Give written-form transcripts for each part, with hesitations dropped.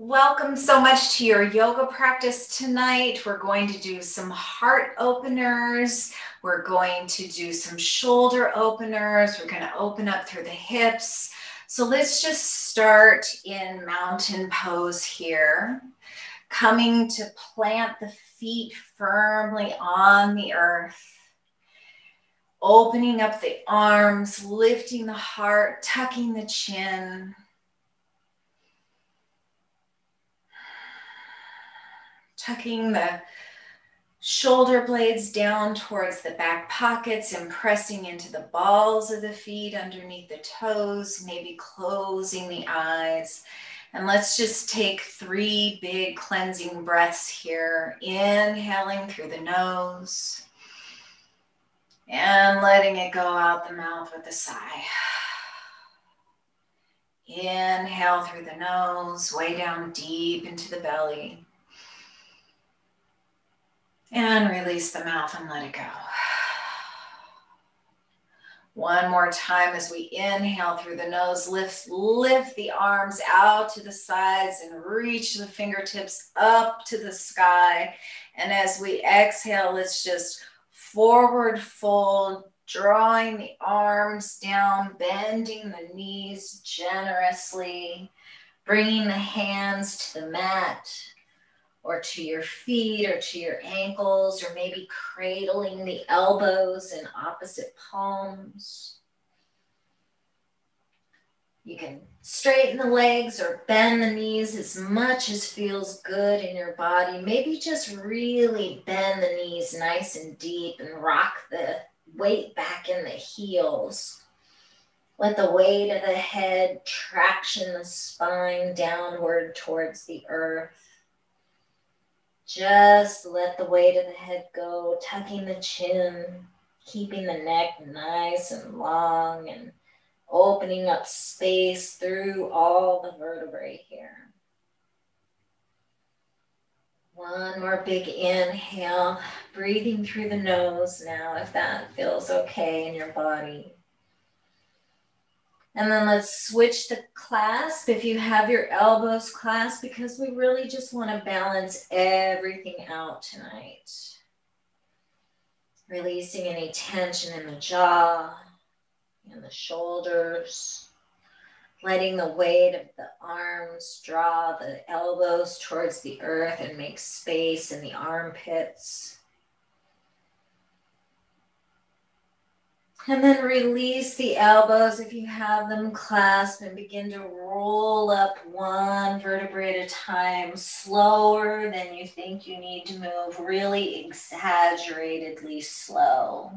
Welcome so much to your yoga practice tonight. We're going to do some heart openers. We're going to do some shoulder openers. We're going to open up through the hips. So let's just start in mountain pose here. Coming to plant the feet firmly on the earth. Opening up the arms, lifting the heart, tucking the chin. Tucking the shoulder blades down towards the back pockets and pressing into the balls of the feet underneath the toes, maybe closing the eyes. And let's just take 3 big cleansing breaths here. Inhaling through the nose and letting it go out the mouth with a sigh. Inhale through the nose, way down deep into the belly. And release the mouth and let it go. One more time as we inhale through the nose, lift the arms out to the sides and reach the fingertips up to the sky. And as we exhale, let's just forward fold, drawing the arms down, bending the knees generously, bringing the hands to the mat, or to your feet or to your ankles, or maybe cradling the elbows in opposite palms. You can straighten the legs or bend the knees as much as feels good in your body. Maybe just really bend the knees nice and deep and rock the weight back in the heels. Let the weight of the head traction the spine downward towards the earth. Just let the weight of the head go, tucking the chin, keeping the neck nice and long, and opening up space through all the vertebrae here. One more big inhale, breathing through the nose now, if that feels okay in your body. And then let's switch the clasp if you have your elbows clasped, because we really just want to balance everything out tonight. Releasing any tension in the jaw and the shoulders. Letting the weight of the arms draw the elbows towards the earth and make space in the armpits. And then release the elbows if you have them clasped and begin to roll up one vertebrae at a time, slower than you think you need to move, really exaggeratedly slow.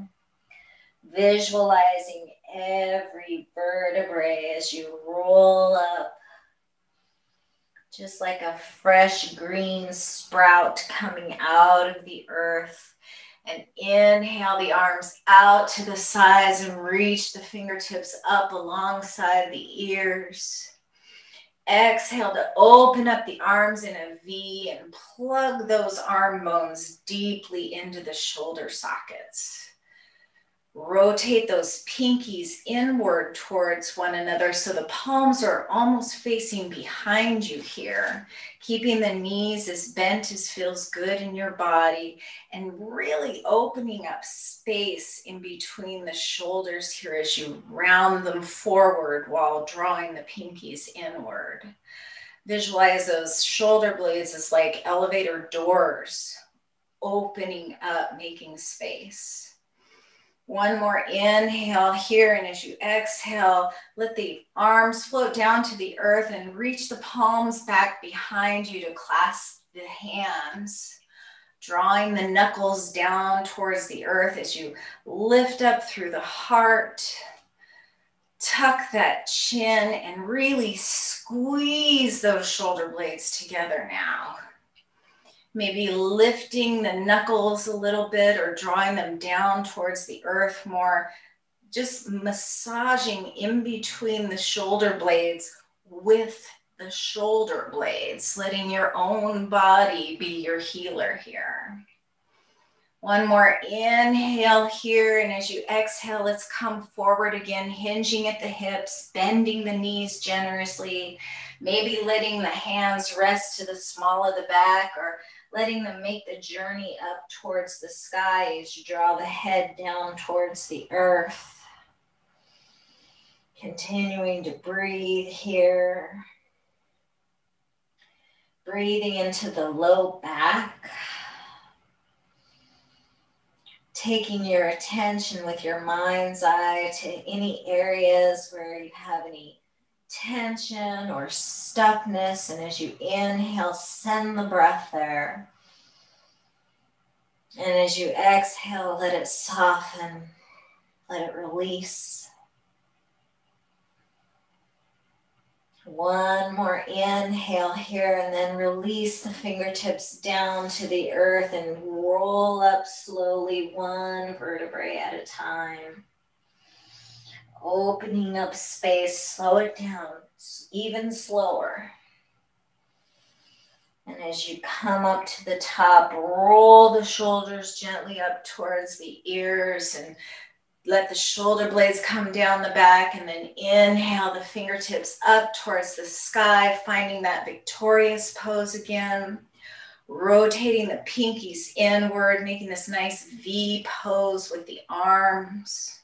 Visualizing every vertebrae as you roll up, just like a fresh green sprout coming out of the earth. And inhale the arms out to the sides and reach the fingertips up alongside the ears. Exhale to open up the arms in a V and plug those arm bones deeply into the shoulder sockets. Rotate those pinkies inward towards one another so the palms are almost facing behind you here, keeping the knees as bent as feels good in your body and really opening up space in between the shoulders here as you round them forward while drawing the pinkies inward. Visualize those shoulder blades as like elevator doors, opening up, making space. One more inhale here, and as you exhale, let the arms float down to the earth and reach the palms back behind you to clasp the hands, drawing the knuckles down towards the earth as you lift up through the heart. Tuck that chin and really squeeze those shoulder blades together now. Maybe lifting the knuckles a little bit or drawing them down towards the earth more, just massaging in between the shoulder blades with the shoulder blades, letting your own body be your healer here. One more inhale here, and as you exhale, let's come forward again, hinging at the hips, bending the knees generously, Maybe letting the hands rest to the small of the back, or letting them make the journey up towards the sky as you draw the head down towards the earth. Continuing to breathe here. Breathing into the low back. Taking your attention with your mind's eye to any areas where you have any tension or stuckness, and as you inhale, send the breath there. And as you exhale, let it soften, let it release. One more inhale here, and then release the fingertips down to the earth and roll up slowly, one vertebrae at a time. Opening up space, slow it down, even slower. And as you come up to the top, roll the shoulders gently up towards the ears and let the shoulder blades come down the back, and then inhale the fingertips up towards the sky, finding that victorious pose again. Rotating the pinkies inward, making this nice V pose with the arms.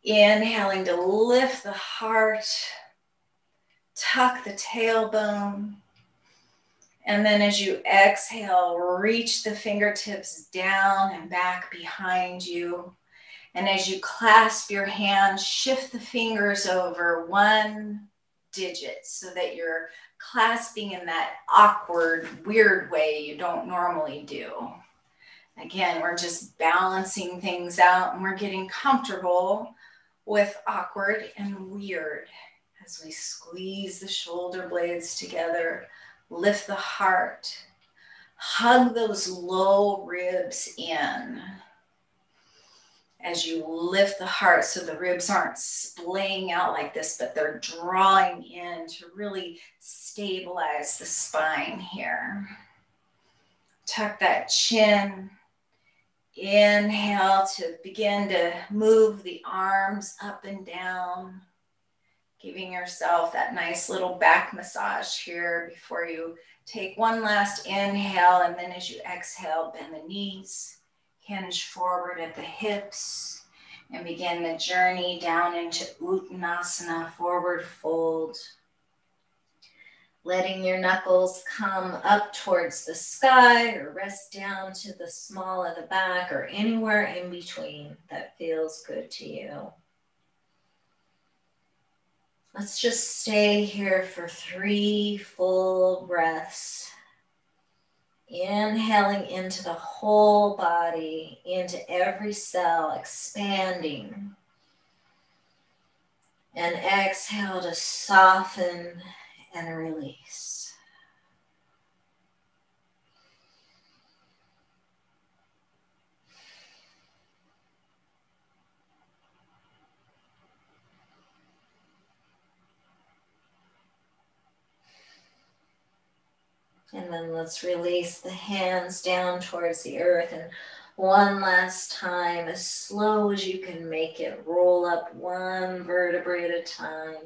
Inhaling to lift the heart, tuck the tailbone. And then as you exhale, reach the fingertips down and back behind you. And as you clasp your hands, shift the fingers over one digit so that you're clasping in that awkward, weird way you don't normally do. Again, we're just balancing things out, and we're getting comfortable with awkward and weird as we squeeze the shoulder blades together, lift the heart, hug those low ribs in as you lift the heart so the ribs aren't splaying out like this, but they're drawing in to really stabilize the spine here. Tuck that chin. Inhale to begin to move the arms up and down, giving yourself that nice little back massage here before you take one last inhale. And then as you exhale, bend the knees, hinge forward at the hips, and begin the journey down into Uttanasana, forward fold. Letting your knuckles come up towards the sky or rest down to the small of the back or anywhere in between that feels good to you. Let's just stay here for 3 full breaths. Inhaling into the whole body, into every cell, expanding. And exhale to soften and release. And then let's release the hands down towards the earth, and one last time, as slow as you can make it, roll up one vertebrae at a time.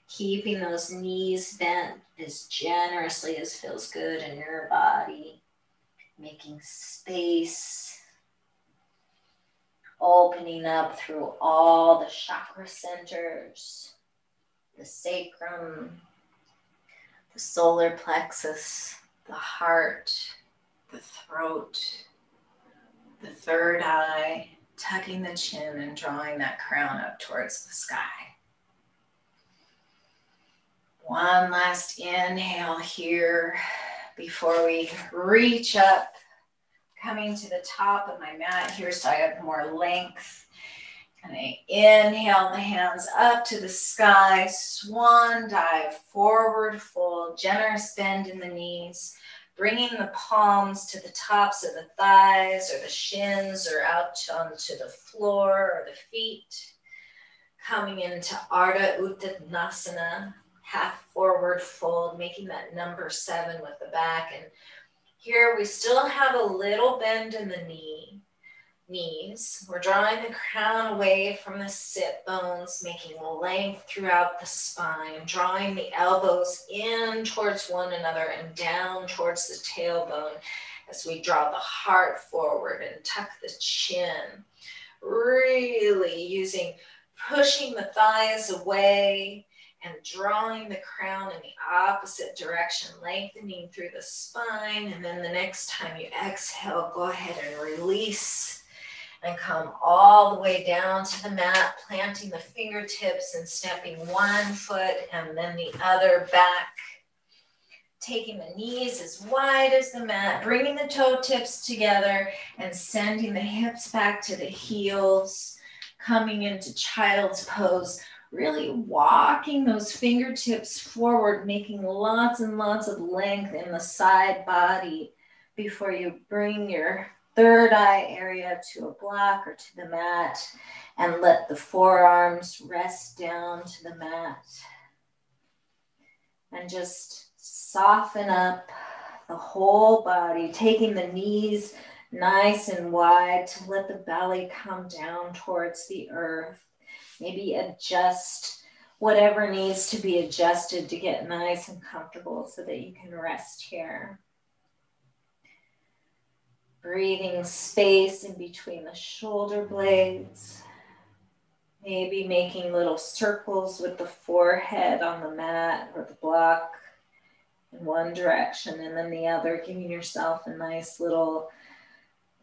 Keeping those knees bent as generously as feels good in your body. Making space. Opening up through all the chakra centers. The sacrum, the solar plexus, the heart, the throat, the third eye. Tucking the chin and drawing that crown up towards the sky. One last inhale here before we reach up, coming to the top of my mat here so I have more length. And I inhale the hands up to the sky, swan dive, forward fold, generous bend in the knees, bringing the palms to the tops of the thighs or the shins or out onto the floor or the feet. Coming into Ardha Uttanasana. Half forward fold, making that number 7 with the back. And here we still have a little bend in the knee, knees. We're drawing the crown away from the sit bones, making length throughout the spine, drawing the elbows in towards one another and down towards the tailbone as we draw the heart forward and tuck the chin. Really pushing the thighs away and drawing the crown in the opposite direction, lengthening through the spine. And then the next time you exhale, go ahead and release and come all the way down to the mat, planting the fingertips and stepping one foot and then the other back. Taking the knees as wide as the mat, bringing the toe tips together and sending the hips back to the heels, coming into child's pose, really walking those fingertips forward, making lots and lots of length in the side body before you bring your third eye area to a block or to the mat and let the forearms rest down to the mat. And just soften up the whole body, taking the knees nice and wide to let the belly come down towards the earth. Maybe adjust whatever needs to be adjusted to get nice and comfortable so that you can rest here. Breathing space in between the shoulder blades. Maybe making little circles with the forehead on the mat or the block in one direction and then the other, giving yourself a nice little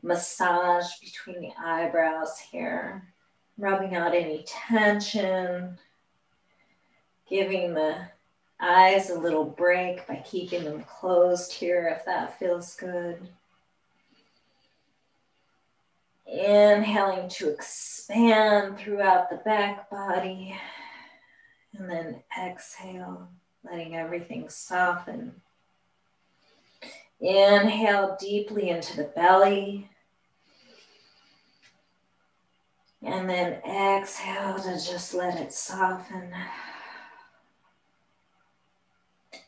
massage between the eyebrows here, rubbing out any tension, giving the eyes a little break by keeping them closed here if that feels good. Inhaling to expand throughout the back body and then exhale, letting everything soften. Inhale deeply into the belly. And then exhale to just let it soften.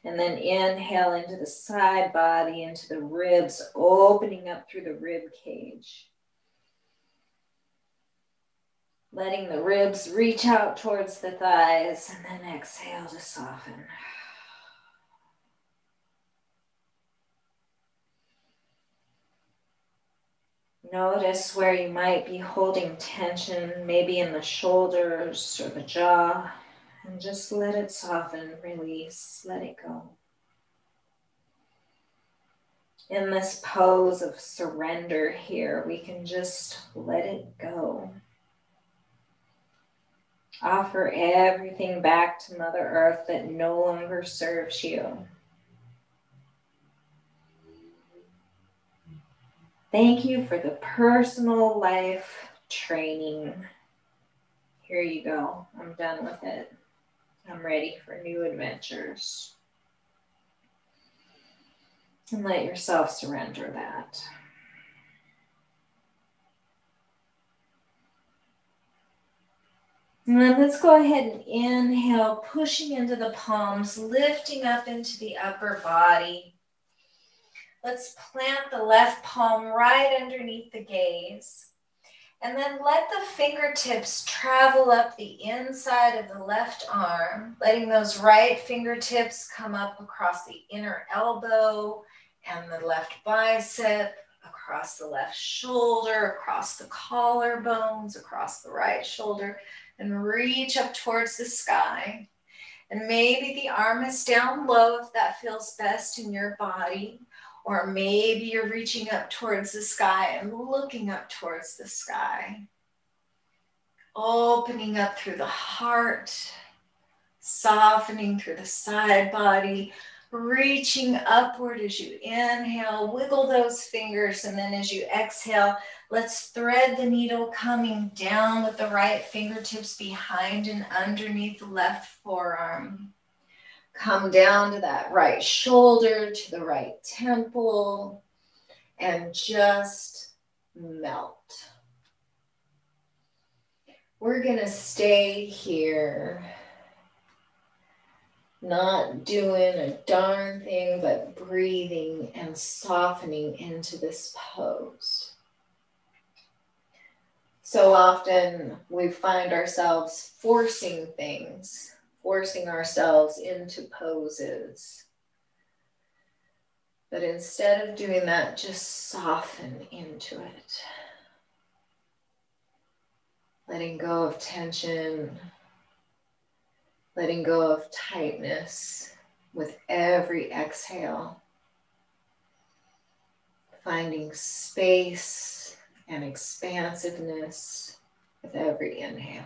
And then inhale into the side body, into the ribs, opening up through the rib cage. Letting the ribs reach out towards the thighs and then exhale to soften. Notice where you might be holding tension, maybe in the shoulders or the jaw, and just let it soften, release, let it go. In this pose of surrender here, we can just let it go. Offer everything back to Mother Earth that no longer serves you. Thank you for the personal life training. Here you go. I'm done with it. I'm ready for new adventures. And let yourself surrender that. And then let's go ahead and inhale, pushing into the palms, lifting up into the upper body. Let's plant the left palm right underneath the gaze. And then let the fingertips travel up the inside of the left arm, letting those right fingertips come up across the inner elbow and the left bicep, across the left shoulder, across the collarbones, across the right shoulder, and reach up towards the sky. And maybe the arm is down low if that feels best in your body. Or maybe you're reaching up towards the sky and looking up towards the sky. Opening up through the heart, softening through the side body, reaching upward as you inhale, wiggle those fingers, and then as you exhale, let's thread the needle coming down with the right fingertips behind and underneath the left forearm. Come down to that right shoulder, to the right temple, and just melt. We're going to stay here, not doing a darn thing, but breathing and softening into this pose. So often we find ourselves forcing things, forcing ourselves into poses. But instead of doing that, just soften into it. Letting go of tension, letting go of tightness with every exhale. Finding space and expansiveness with every inhale.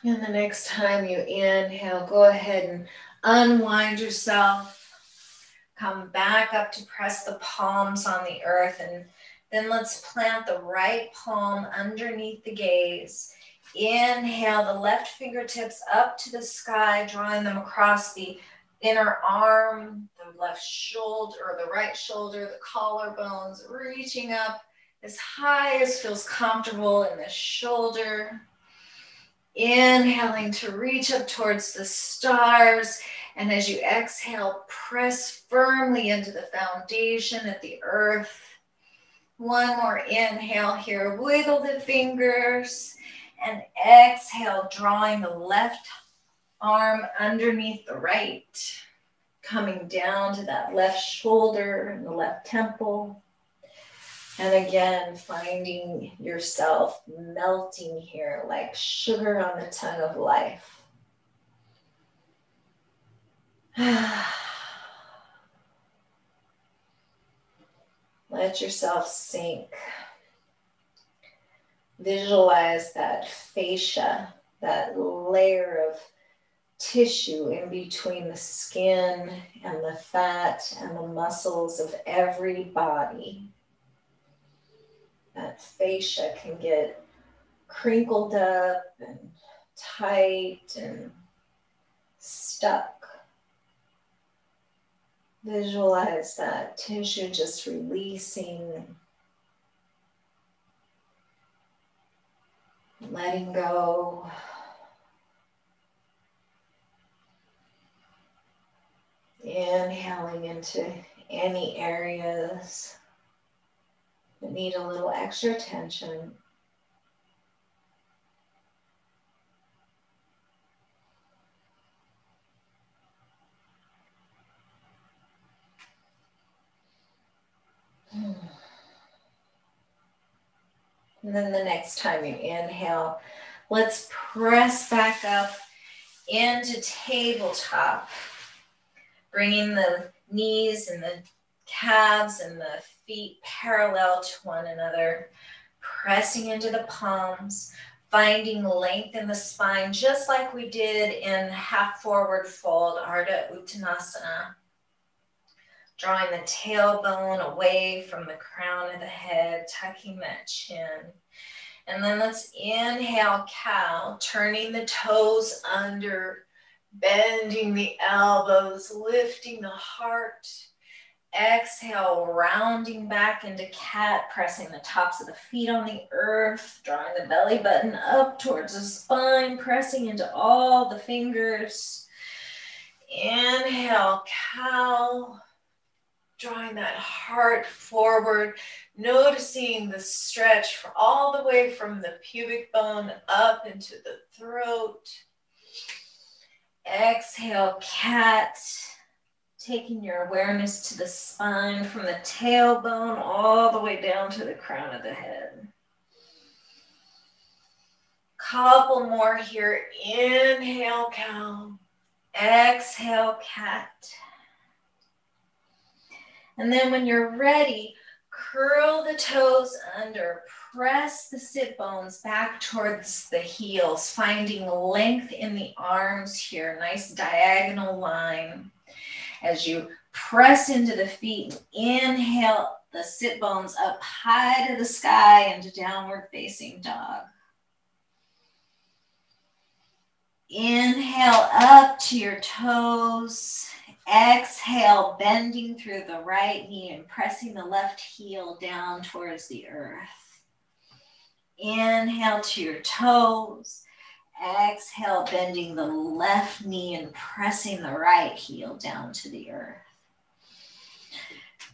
And the next time you inhale, go ahead and unwind yourself. Come back up to press the palms on the earth, and then let's plant the right palm underneath the gaze. Inhale the left fingertips up to the sky, drawing them across the inner arm, the left shoulder, or the right shoulder, the collarbones, reaching up as high as feels comfortable in the shoulder. Inhaling to reach up towards the stars. And as you exhale, press firmly into the foundation at the earth. One more inhale here. Wiggle the fingers. And exhale, drawing the left arm underneath the right. Coming down to that left shoulder and the left temple. And again, finding yourself melting here like sugar on the tongue of life. Let yourself sink. Visualize that fascia, that layer of tissue in between the skin and the fat and the muscles of every body. That fascia can get crinkled up and tight and stuck. Visualize that tissue just releasing, letting go. Inhaling into any areas that need a little extra attention. And then the next time you inhale, let's press back up into tabletop, bringing the knees and the calves and the feet parallel to one another, pressing into the palms, finding length in the spine, just like we did in half forward fold, Ardha Uttanasana. Drawing the tailbone away from the crown of the head, tucking that chin. And then let's inhale, cow, turning the toes under, bending the elbows, lifting the heart. Exhale, rounding back into cat, pressing the tops of the feet on the earth, drawing the belly button up towards the spine, pressing into all the fingers. Inhale, cow. Drawing that heart forward, noticing the stretch all the way from the pubic bone up into the throat. Exhale, cat. Taking your awareness to the spine from the tailbone all the way down to the crown of the head. Couple more here. Inhale, cow. Exhale, cat. And then when you're ready, curl the toes under, press the sit bones back towards the heels, finding length in the arms here, nice diagonal line. As you press into the feet, inhale the sit bones up high to the sky into downward facing dog. Inhale up to your toes. Exhale, bending through the right knee and pressing the left heel down towards the earth. Inhale to your toes. Exhale, bending the left knee and pressing the right heel down to the earth.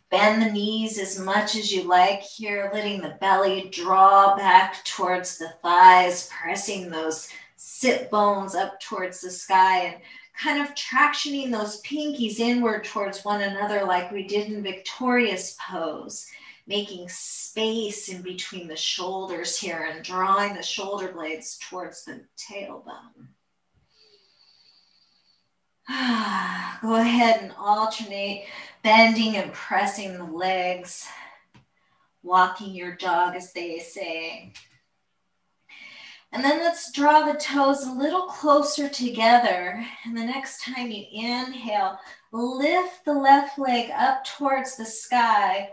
Bend the knees as much as you like here, letting the belly draw back towards the thighs, pressing those sit bones up towards the sky and kind of tractioning those pinkies inward towards one another like we did in Victorious pose, making space in between the shoulders here and drawing the shoulder blades towards the tailbone. Go ahead and alternate bending and pressing the legs, walking your dog, as they say. And then let's draw the toes a little closer together. And the next time you inhale, lift the left leg up towards the sky,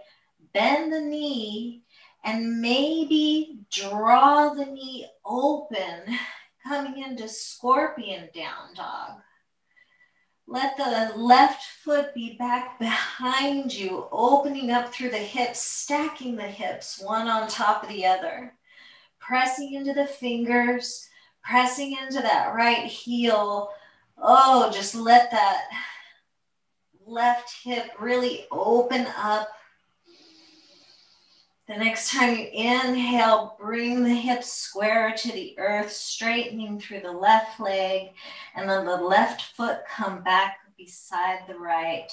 bend the knee, and maybe draw the knee open, coming into scorpion down dog. Let the left foot be back behind you, opening up through the hips, stacking the hips, one on top of the other. Pressing into the fingers, pressing into that right heel. Oh, just let that left hip really open up. The next time you inhale, bring the hips square to the earth, straightening through the left leg, and then the left foot come back beside the right.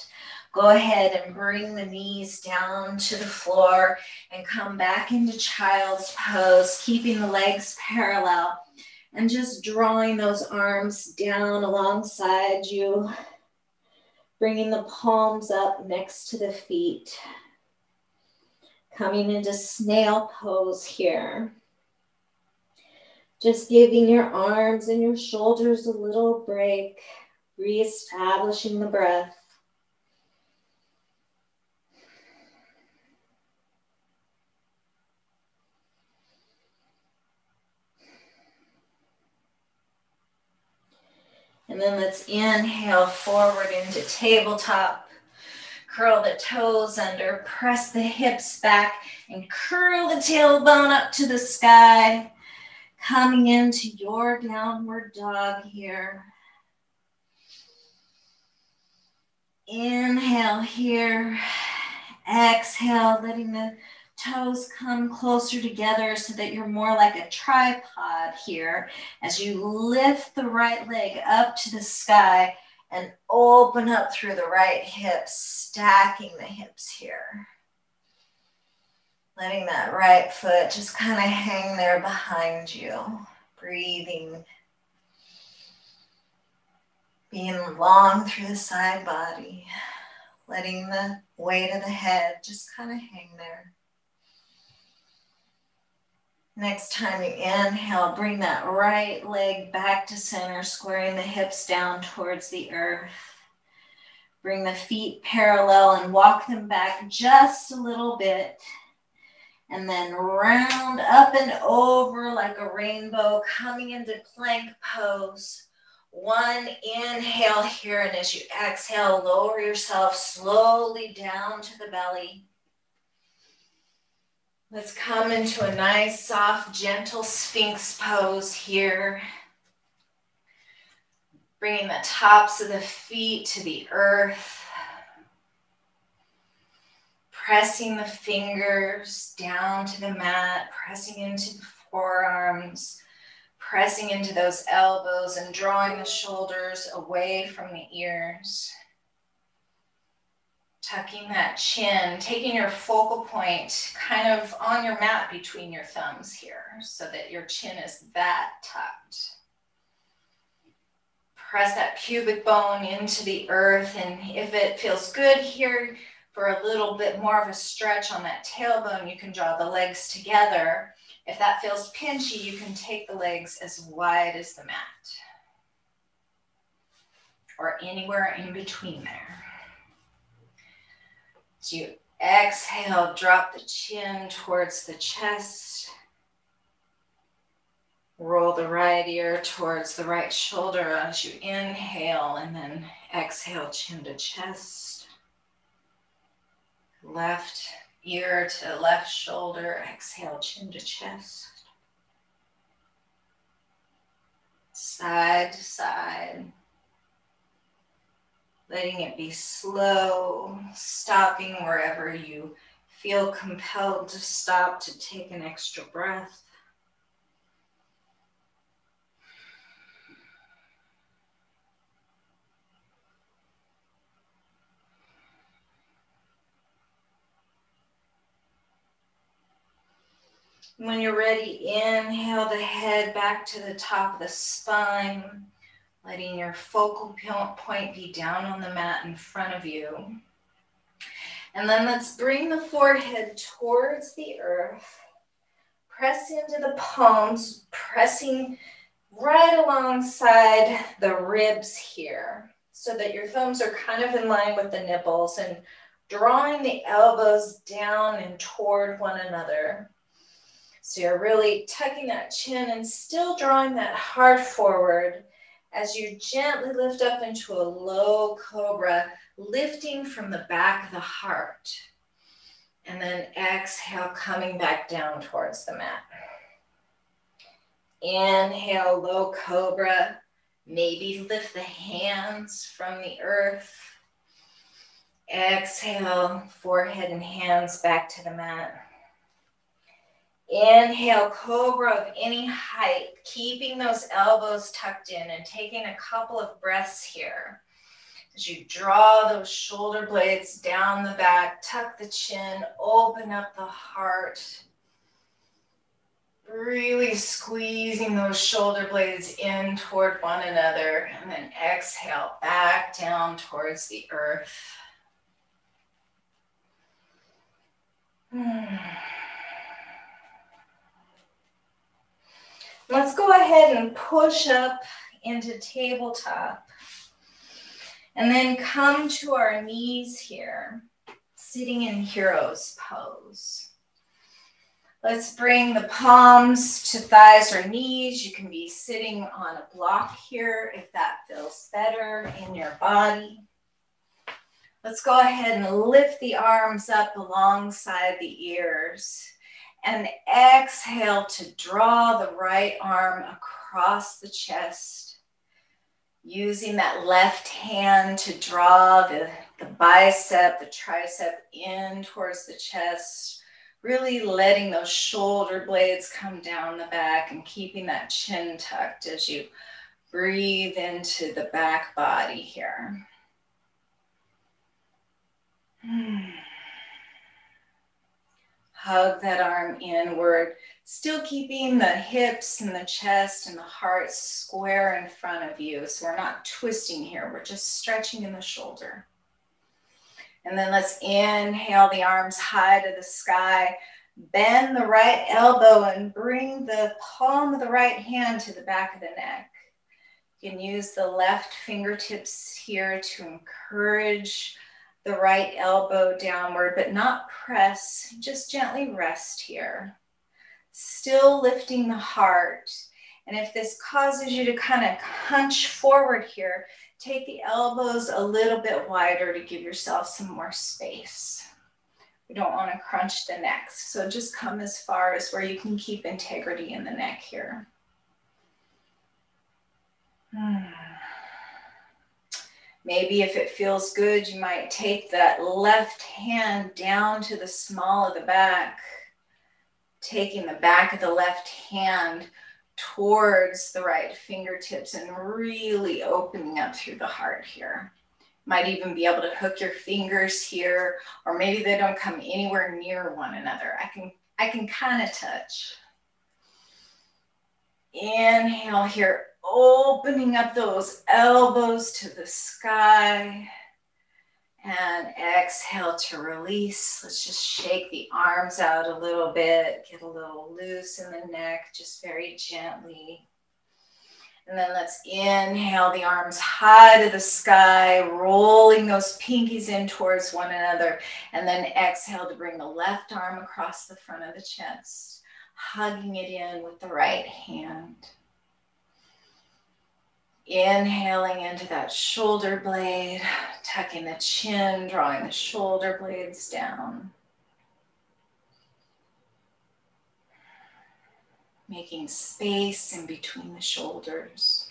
Go ahead and bring the knees down to the floor and come back into child's pose, keeping the legs parallel and just drawing those arms down alongside you, bringing the palms up next to the feet. Coming into snail pose here. Just giving your arms and your shoulders a little break, reestablishing the breath. And then let's inhale forward into tabletop. Curl the toes under, press the hips back, and curl the tailbone up to the sky. Coming into your downward dog here. Inhale here. Exhale, letting the toes come closer together so that you're more like a tripod here as you lift the right leg up to the sky and open up through the right hip, stacking the hips here. Letting that right foot just kind of hang there behind you. Breathing. Being long through the side body. Letting the weight of the head just kind of hang there. Next time you inhale, bring that right leg back to center, squaring the hips down towards the earth. Bring the feet parallel and walk them back just a little bit. And then round up and over like a rainbow, coming into plank pose. One inhale here, and as you exhale, lower yourself slowly down to the belly. Let's come into a nice, soft, gentle Sphinx pose here. Bringing the tops of the feet to the earth. Pressing the fingers down to the mat, pressing into the forearms, pressing into those elbows and drawing the shoulders away from the ears. Tucking that chin, taking your focal point kind of on your mat between your thumbs here so that your chin is that tucked. Press that pubic bone into the earth, and if it feels good here for a little bit more of a stretch on that tailbone, you can draw the legs together. If that feels pinchy, you can take the legs as wide as the mat or anywhere in between there. As you exhale, drop the chin towards the chest. Roll the right ear towards the right shoulder as you inhale, and then exhale, chin to chest. Left ear to left shoulder, exhale, chin to chest. Side to side. Letting it be slow, stopping wherever you feel compelled to stop to take an extra breath. When you're ready, inhale the head back to the top of the spine, letting your focal point be down on the mat in front of you. And then let's bring the forehead towards the earth. Press into the palms, pressing right alongside the ribs here, so that your thumbs are kind of in line with the nipples, and drawing the elbows down and toward one another. So you're really tucking that chin and still drawing that heart forward as you gently lift up into a low cobra, lifting from the back of the heart. And then exhale, coming back down towards the mat. Inhale, low cobra. Maybe lift the hands from the earth. Exhale, forehead and hands back to the mat. Inhale, cobra of any height, keeping those elbows tucked in and taking a couple of breaths here. As you draw those shoulder blades down the back, tuck the chin, open up the heart. Really squeezing those shoulder blades in toward one another, and then exhale back down towards the earth. Let's go ahead and push up into tabletop. And then come to our knees here, sitting in hero's pose. Let's bring the palms to thighs or knees. You can be sitting on a block here if that feels better in your body. Let's go ahead and lift the arms up alongside the ears. And exhale to draw the right arm across the chest. Using that left hand to draw the bicep, the tricep in towards the chest. Really letting those shoulder blades come down the back and keeping that chin tucked as you breathe into the back body here. Hug that arm inward, still keeping the hips and the chest and the heart square in front of you. So we're not twisting here, we're just stretching in the shoulder. And then let's inhale the arms high to the sky. Bend the right elbow and bring the palm of the right hand to the back of the neck. You can use the left fingertips here to encourage the right elbow downward, but not press, just gently rest here. Still lifting the heart. And if this causes you to kind of hunch forward here, take the elbows a little bit wider to give yourself some more space. We don't want to crunch the neck, so just come as far as where you can keep integrity in the neck here. Maybe if it feels good, you might take that left hand down to the small of the back, taking the back of the left hand towards the right fingertips and really opening up through the heart here. Might even be able to hook your fingers here, or maybe they don't come anywhere near one another. I can kind of touch. Inhale here, opening up those elbows to the sky. And exhale to release. Let's just shake the arms out a little bit, get a little loose in the neck, just very gently. And then let's inhale the arms high to the sky, rolling those pinkies in towards one another. And then exhale to bring the left arm across the front of the chest. hugging it in with the right hand. Inhaling into that shoulder blade, tucking the chin, drawing the shoulder blades down. Making space in between the shoulders.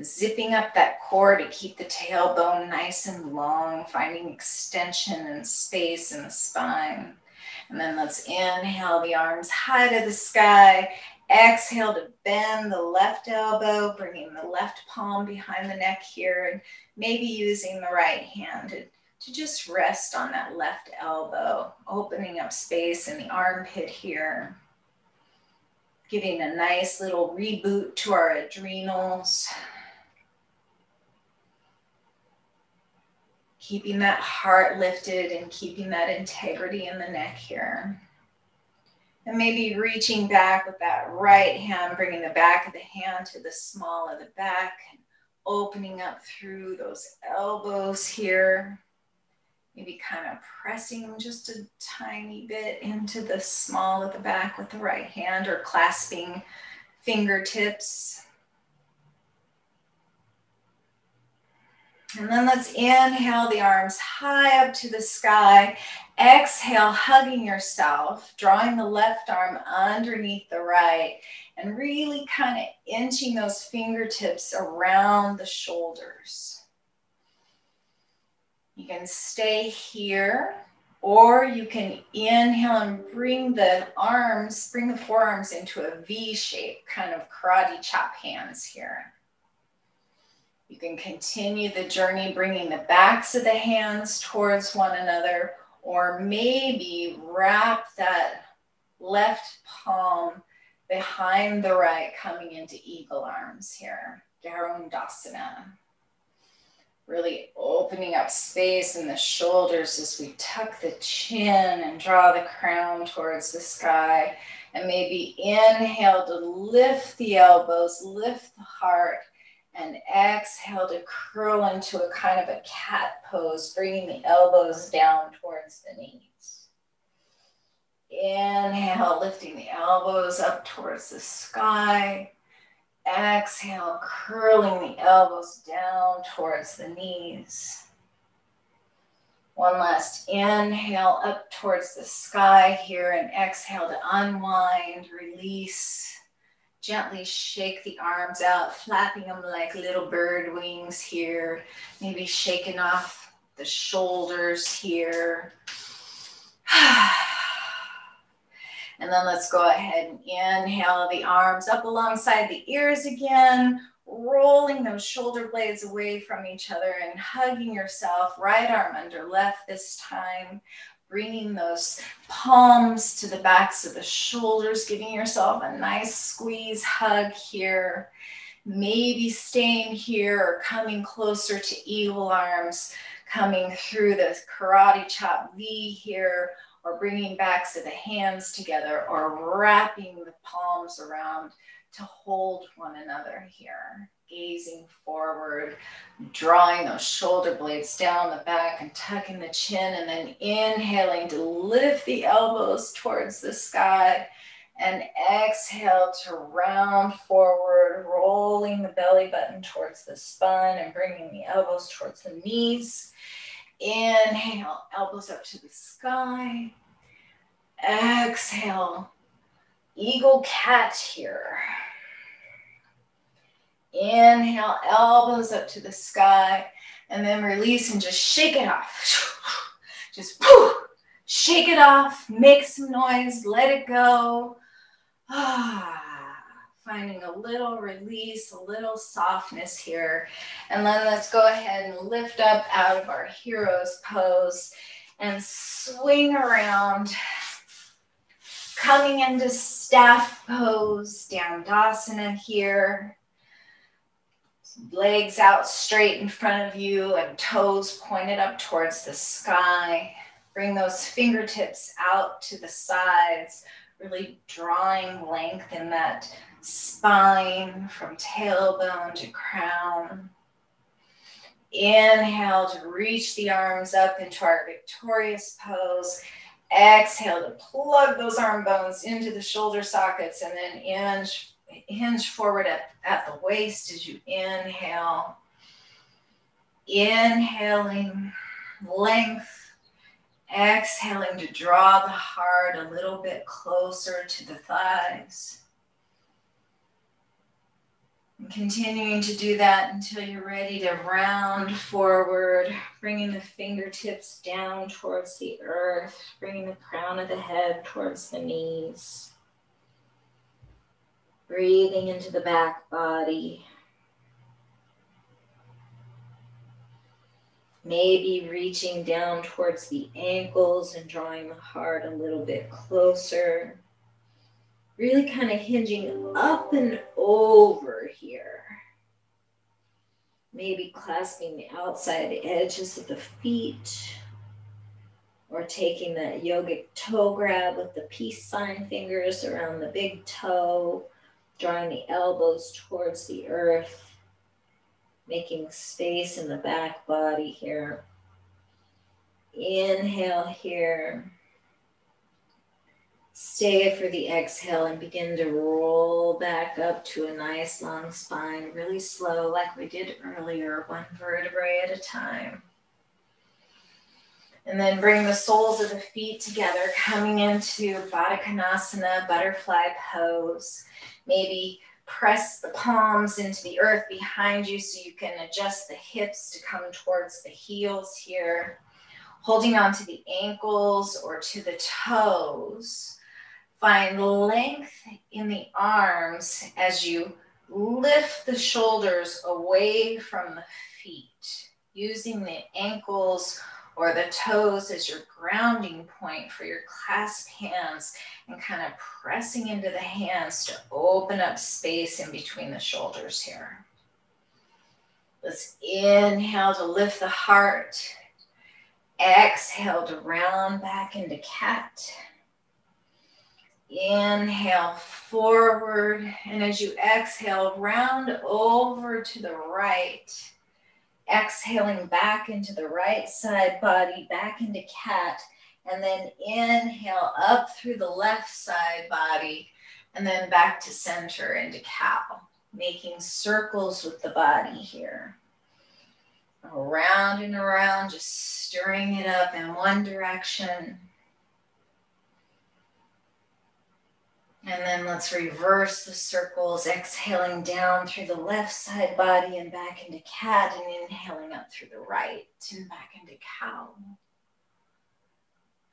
Zipping up that core to keep the tailbone nice and long, finding extension and space in the spine. And then let's inhale the arms high to the sky. Exhale to bend the left elbow, bringing the left palm behind the neck here, and maybe using the right hand to just rest on that left elbow, opening up space in the armpit here. Giving a nice little reboot to our adrenals. Keeping that heart lifted and keeping that integrity in the neck here. And maybe reaching back with that right hand, bringing the back of the hand to the small of the back, and opening up through those elbows here. Maybe kind of pressing just a tiny bit into the small of the back with the right hand, or clasping fingertips. And then let's inhale the arms high up to the sky. Exhale, hugging yourself, drawing the left arm underneath the right, and really kind of inching those fingertips around the shoulders. You can stay here, or you can inhale and bring the forearms into a V shape, kind of karate chop hands here. You can continue the journey, bringing the backs of the hands towards one another, or maybe wrap that left palm behind the right, coming into eagle arms here, Garudasana. Really opening up space in the shoulders as we tuck the chin and draw the crown towards the sky. And maybe inhale to lift the elbows, lift the heart, and exhale to curl into a kind of a cat pose, bringing the elbows down towards the knees. Inhale, lifting the elbows up towards the sky. Exhale, curling the elbows down towards the knees. One last inhale up towards the sky here, and exhale to unwind, release. Gently shake the arms out, flapping them like little bird wings here. Maybe shaking off the shoulders here. And then let's go ahead and inhale the arms up alongside the ears again, rolling those shoulder blades away from each other and hugging yourself, right arm under left this time. Bringing those palms to the backs of the shoulders, giving yourself a nice squeeze hug here. Maybe staying here or coming closer to eagle arms, coming through the karate chop V here, or bringing backs of the hands together, or wrapping the palms around to hold one another here. Gazing forward, drawing those shoulder blades down the back and tucking the chin, and then inhaling to lift the elbows towards the sky, and exhale to round forward, rolling the belly button towards the spine and bringing the elbows towards the knees. Inhale, elbows up to the sky. Exhale, eagle cat here. Inhale, elbows up to the sky, and then release and just shake it off. Just shake it off, make some noise, let it go. Finding a little release, a little softness here. And then let's go ahead and lift up out of our hero's pose and swing around, coming into staff pose, Dandasana here. Legs out straight in front of you and toes pointed up towards the sky. Bring those fingertips out to the sides, really drawing length in that spine from tailbone to crown. Inhale to reach the arms up into our victorious pose. exhale to plug those arm bones into the shoulder sockets, and then hinge forward at the waist as you inhale. Inhaling length, exhaling to draw the heart a little bit closer to the thighs. And continuing to do that until you're ready to round forward, bringing the fingertips down towards the earth, bringing the crown of the head towards the knees. Breathing into the back body. Maybe reaching down towards the ankles and drawing the heart a little bit closer. Really kind of hinging up and over here. Maybe clasping the outside edges of the feet. Or taking that yogic toe grab with the peace sign fingers around the big toe. Drawing the elbows towards the earth. Making space in the back body here. Inhale here. Stay for the exhale and begin to roll back up to a nice long spine, really slow like we did earlier, one vertebrae at a time. And then bring the soles of the feet together, coming into Baddha Konasana, butterfly pose. Maybe press the palms into the earth behind you so you can adjust the hips to come towards the heels here. Holding on to the ankles or to the toes. Find length in the arms as you lift the shoulders away from the feet, using the ankles or the toes as your grounding point for your clasped hands and kind of pressing into the hands to open up space in between the shoulders here. Let's inhale to lift the heart. Exhale to round back into cat. Inhale forward, and as you exhale, round over to the right. Exhaling back into the right side body, back into cat, and then inhale up through the left side body, and then back to center into cow, making circles with the body here. Around and around, just stirring it up in one direction. And then let's reverse the circles, exhaling down through the left side body and back into cat, and inhaling up through the right and back into cow.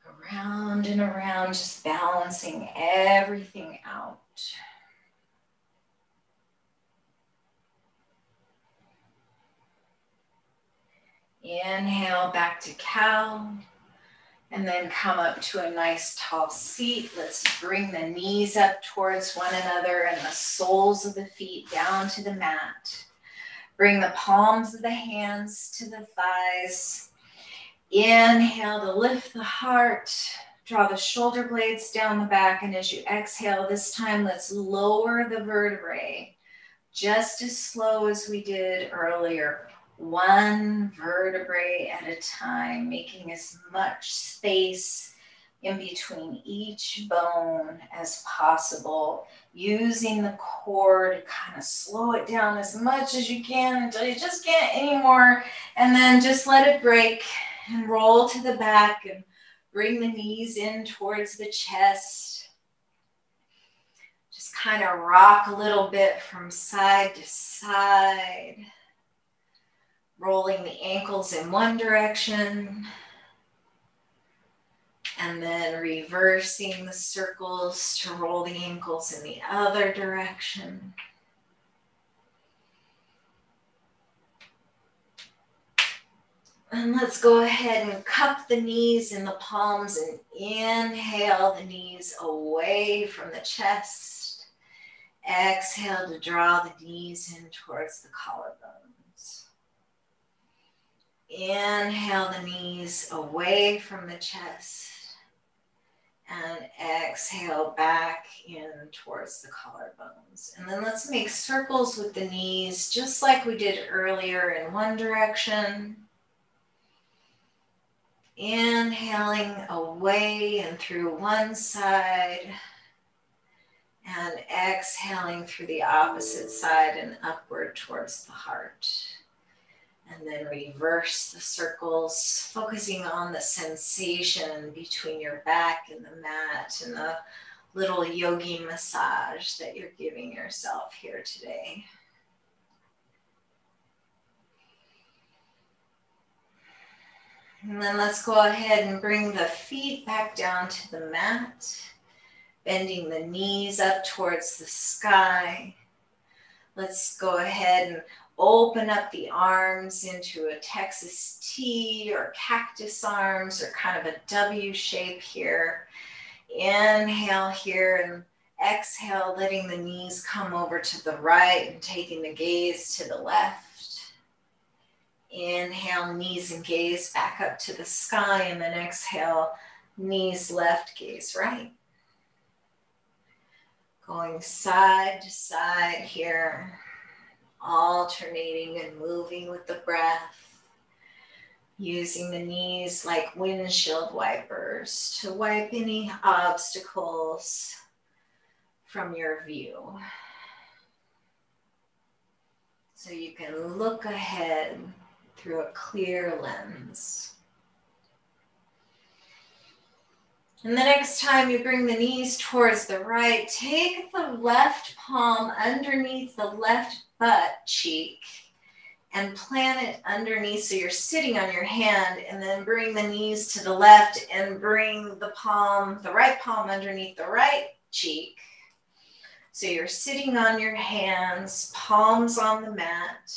Around and around, just balancing everything out. Inhale back to cow. And then come up to a nice tall seat. Let's bring the knees up towards one another and the soles of the feet down to the mat. Bring the palms of the hands to the thighs. Inhale to lift the heart. Draw the shoulder blades down the back. And as you exhale, this time let's lower the vertebrae. Just as slow as we did earlier. One vertebrae at a time, making as much space in between each bone as possible, using the core to kind of slow it down as much as you can until you just can't anymore, and then just let it break and roll to the back and bring the knees in towards the chest. Just kind of rock a little bit from side to side. Rolling the ankles in one direction, and then reversing the circles to roll the ankles in the other direction. And let's go ahead and cup the knees in the palms and inhale the knees away from the chest. Exhale to draw the knees in towards the collarbones. Inhale the knees away from the chest and exhale back in towards the collarbones. And then let's make circles with the knees just like we did earlier in one direction. Inhaling away and through one side, and exhaling through the opposite side and upward towards the heart. And then reverse the circles, focusing on the sensation between your back and the mat and the little yogi massage that you're giving yourself here today. And then let's go ahead and bring the feet back down to the mat, bending the knees up towards the sky. Let's go ahead and open up the arms into a Texas T or cactus arms or kind of a W shape here. Inhale here and exhale, letting the knees come over to the right and taking the gaze to the left. Inhale, knees and gaze back up to the sky, and then exhale, knees left, gaze right. Going side to side here, alternating and moving with the breath, using the knees like windshield wipers to wipe any obstacles from your view. So you can look ahead through a clear lens. And the next time you bring the knees towards the right, take the left palm underneath the left butt cheek and plant it underneath so you're sitting on your hand, and then bring the knees to the left and bring the right palm underneath the right cheek. So you're sitting on your hands, palms on the mat.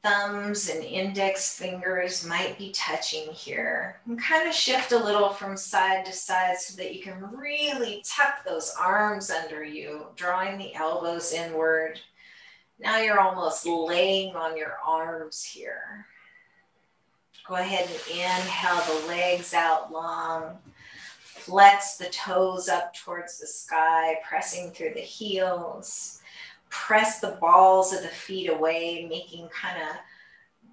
Thumbs and index fingers might be touching here. And kind of shift a little from side to side so that you can really tuck those arms under you, drawing the elbows inward. Now you're almost laying on your arms here. Go ahead and inhale the legs out long. Flex the toes up towards the sky, pressing through the heels. Press the balls of the feet away, making kind of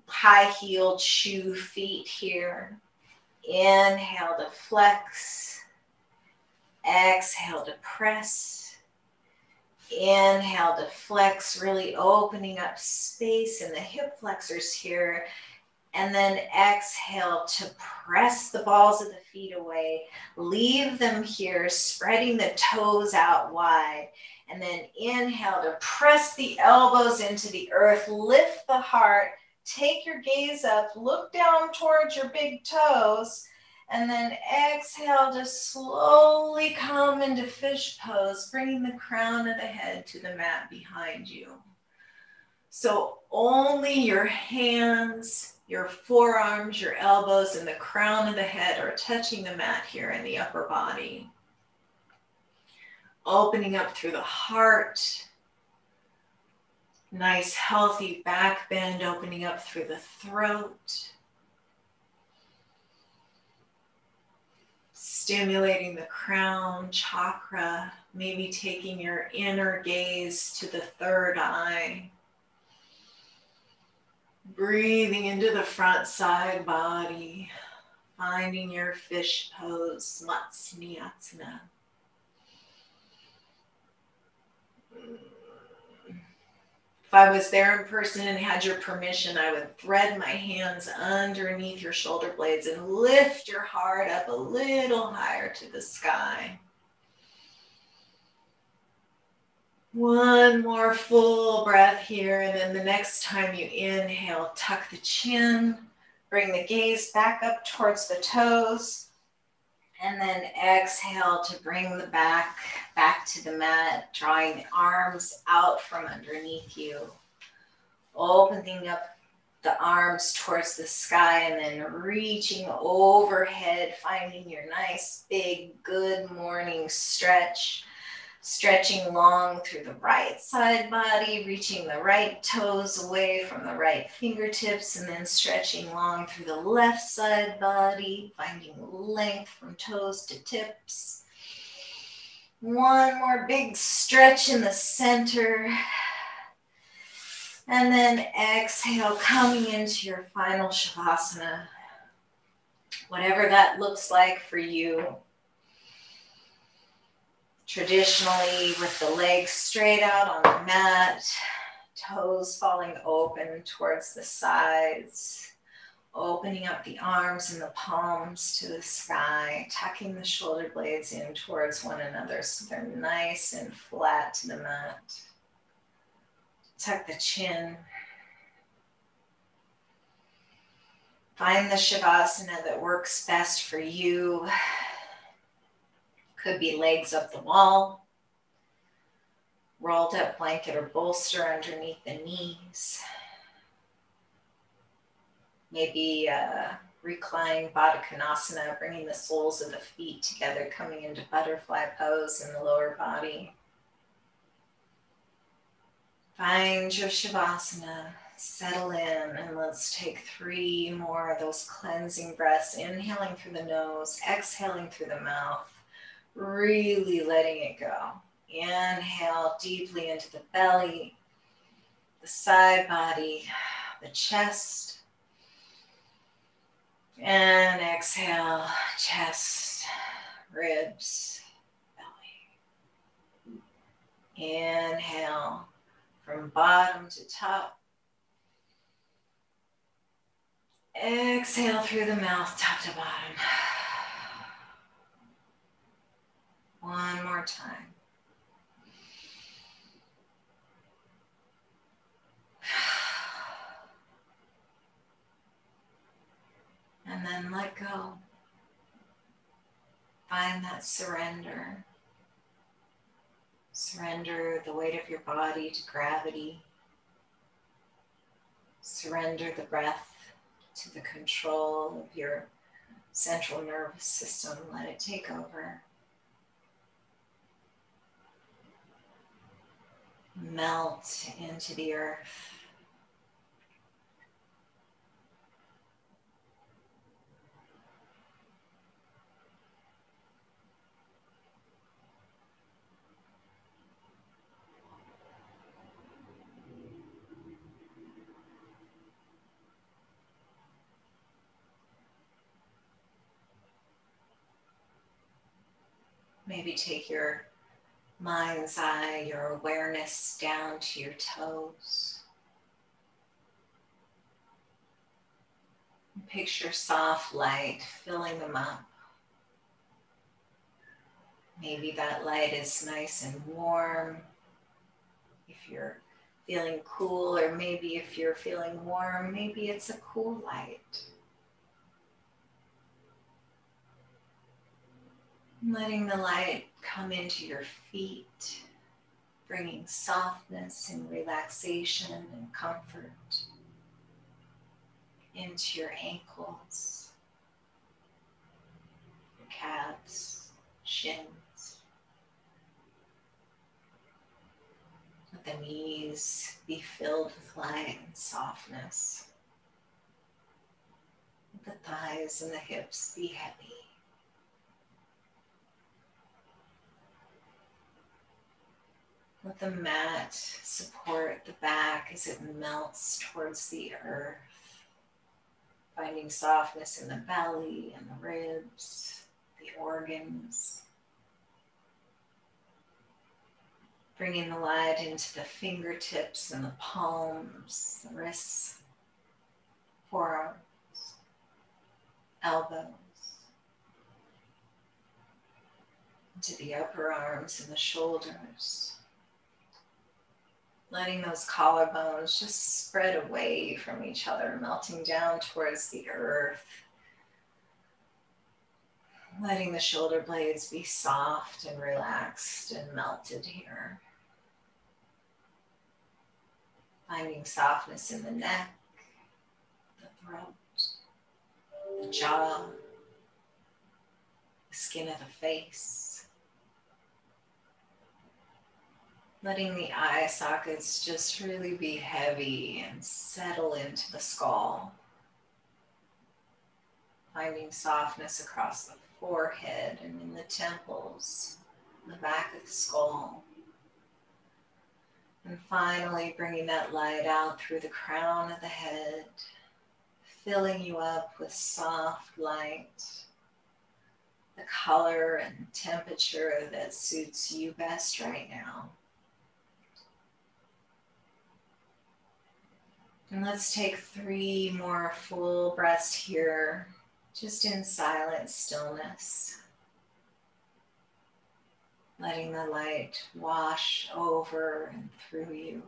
high-heeled shoe feet here. Inhale to flex. Exhale to press. Inhale to flex, really opening up space in the hip flexors here. And then exhale to press the balls of the feet away. Leave them here, spreading the toes out wide. And then inhale to press the elbows into the earth, lift the heart, take your gaze up, look down towards your big toes, and then exhale to slowly come into fish pose, bringing the crown of the head to the mat behind you. So only your hands, your forearms, your elbows, and the crown of the head are touching the mat here in the upper body. Opening up through the heart. Nice healthy back bend, opening up through the throat. Stimulating the crown chakra, maybe taking your inner gaze to the third eye. Breathing into the front side body, finding your fish pose, Matsniyasana. If I was there in person and had your permission, I would thread my hands underneath your shoulder blades and lift your heart up a little higher to the sky. One more full breath here, and then the next time you inhale, tuck the chin, bring the gaze back up towards the toes, and then exhale to bring the back to the mat, drawing the arms out from underneath you. Opening up the arms towards the sky and then reaching overhead, finding your nice big good morning stretch. Stretching long through the right side body, reaching the right toes away from the right fingertips, and then stretching long through the left side body, finding length from toes to tips. One more big stretch in the center. And then exhale, coming into your final Shavasana. Whatever that looks like for you. Traditionally, with the legs straight out on the mat, toes falling open towards the sides, opening up the arms and the palms to the sky, tucking the shoulder blades in towards one another so they're nice and flat to the mat. Tuck the chin. Find the Shavasana that works best for you. Could be legs up the wall, rolled up blanket or bolster underneath the knees. Maybe recline Baddha Konasana, bringing the soles of the feet together, coming into butterfly pose in the lower body. Find your Shavasana, settle in, and let's take 3 more of those cleansing breaths, inhaling through the nose, exhaling through the mouth, really letting it go. Inhale deeply into the belly, the side body, the chest, and exhale, chest, ribs, belly. Inhale from bottom to top. Exhale through the mouth, top to bottom. One more time. And then let go. Find that surrender. Surrender the weight of your body to gravity. Surrender the breath to the control of your central nervous system. Let it take over. Melt into the earth. Maybe take your mind's eye, your awareness down to your toes. Picture soft light filling them up. Maybe that light is nice and warm. If you're feeling cool, or maybe if you're feeling warm, maybe it's a cool light. Letting the light come into your feet, bringing softness and relaxation and comfort into your ankles, your calves, shins. Let the knees be filled with light and softness. Let the thighs and the hips be heavy. Let the mat support the back as it melts towards the earth, finding softness in the belly and the ribs, the organs. Bringing the light into the fingertips and the palms, the wrists, forearms, elbows, into the upper arms and the shoulders. Letting those collarbones just spread away from each other, melting down towards the earth. Letting the shoulder blades be soft and relaxed and melted here. Finding softness in the neck, the throat, the jaw, the skin of the face. Letting the eye sockets just really be heavy and settle into the skull. Finding softness across the forehead and in the temples, the back of the skull. And finally bringing that light out through the crown of the head, filling you up with soft light, the color and temperature that suits you best right now. And let's take 3 more full breaths here, just in silent stillness. Letting the light wash over and through you.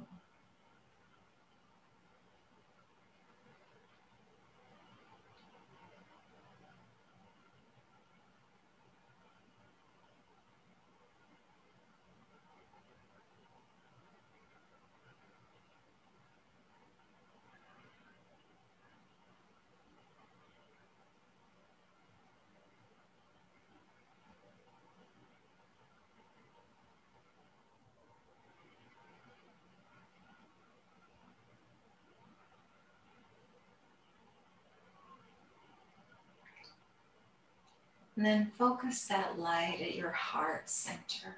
And then focus that light at your heart center.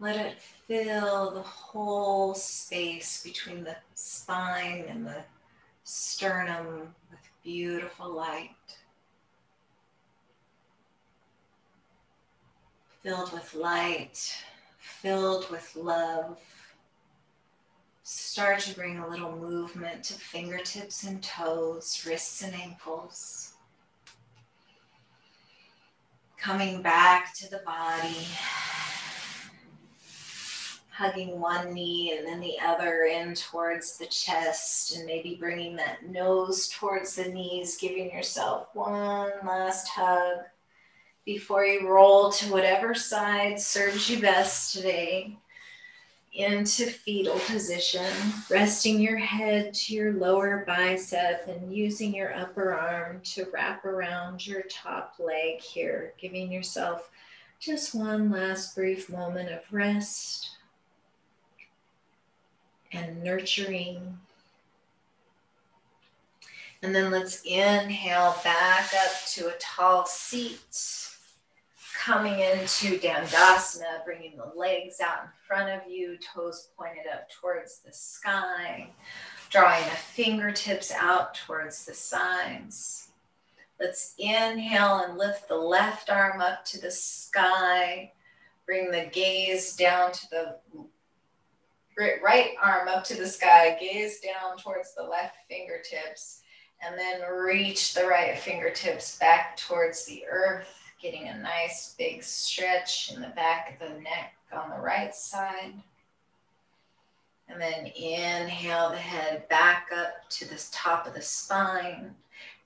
Let it fill the whole space between the spine and the sternum with beautiful light. Filled with light, filled with love. Start to bring a little movement to fingertips and toes, wrists and ankles. Coming back to the body. Hugging one knee and then the other in towards the chest, and maybe bringing that nose towards the knees, giving yourself one last hug before you roll to whatever side serves you best today into fetal position, resting your head to your lower bicep and using your upper arm to wrap around your top leg here, giving yourself just one last brief moment of rest and nurturing. And then let's inhale back up to a tall seat. Coming into Dandasana, bringing the legs out in front of you, toes pointed up towards the sky, drawing the fingertips out towards the sides. Let's inhale and lift the left arm up to the sky. Bring the gaze down to the right arm up to the sky, gaze down towards the left fingertips, and then reach the right fingertips back towards the earth, getting a nice big stretch in the back of the neck on the right side. And then inhale the head back up to the top of the spine.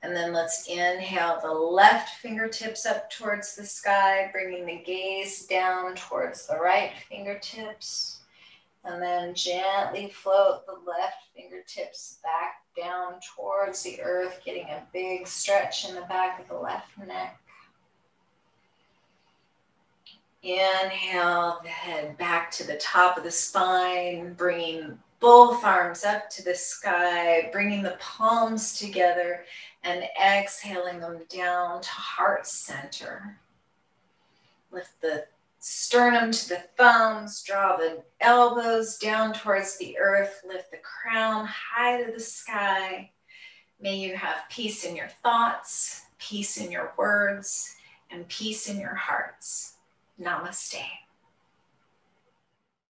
And then let's inhale the left fingertips up towards the sky, bringing the gaze down towards the right fingertips. And then gently float the left fingertips back down towards the earth, getting a big stretch in the back of the left neck. Inhale the head back to the top of the spine, bringing both arms up to the sky, bringing the palms together and exhaling them down to heart center. Lift the sternum to the thumbs, draw the elbows down towards the earth, lift the crown high to the sky. May you have peace in your thoughts, peace in your words, and peace in your hearts. Namaste.